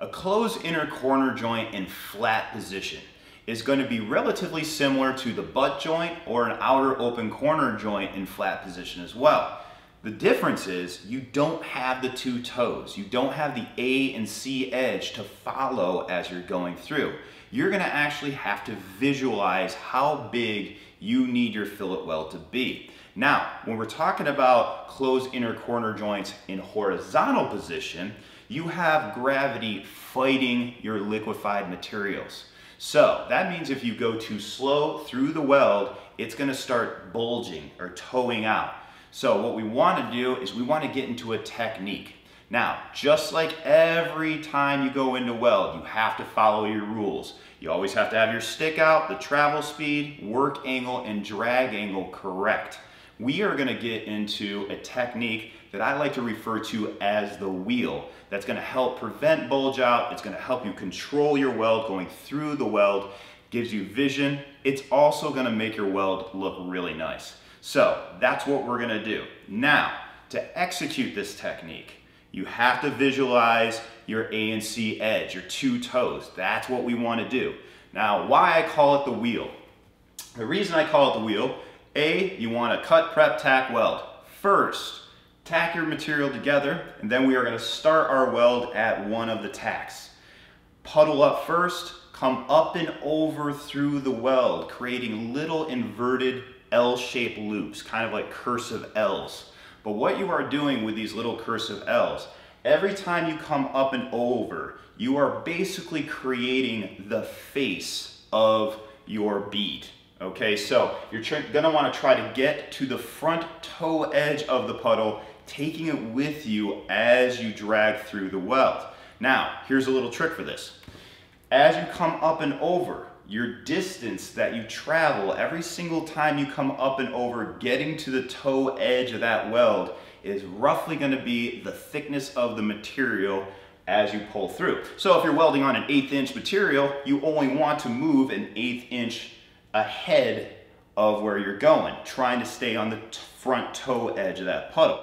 A closed inner corner joint in flat position is going to be relatively similar to the butt joint or an outer open corner joint in flat position as well. The difference is you don't have the two toes. You don't have the A and C edge to follow as you're going through. You're going to actually have to visualize how big you need your fillet weld to be. Now, when we're talking about closed inner corner joints in horizontal position, you have gravity fighting your liquefied materials. So that means if you go too slow through the weld, it's going to start bulging or toeing out. So what we want to do is we want to get into a technique. Now, just like every time you go into weld, you have to follow your rules. You always have to have your stick out, the travel speed, work angle, and drag angle correct. We are going to get into a technique that I like to refer to as the wheel. That's going to help prevent bulge out. It's going to help you control your weld going through the weld. Gives you vision. It's also going to make your weld look really nice. So that's what we're going to do. Now, to execute this technique, you have to visualize your A and C edge, your two toes. That's what we want to do. Now, why I call it the wheel. The reason I call it the wheel, A, you want to cut, prep, tack, weld. First, tack your material together, and then we are going to start our weld at one of the tacks. Puddle up first, come up and over through the weld, creating little inverted L-shaped loops, kind of like cursive L's. But what you are doing with these little cursive L's, every time you come up and over, you are basically creating the face of your bead. Okay, so you're gonna wanna try to get to the front toe edge of the puddle, taking it with you as you drag through the weld. Now, here's a little trick for this. As you come up and over, your distance that you travel every single time you come up and over, getting to the toe edge of that weld is roughly going to be the thickness of the material as you pull through. So if you're welding on an 1/8 inch material, you only want to move an 1/8 inch ahead of where you're going, trying to stay on the front toe edge of that puddle.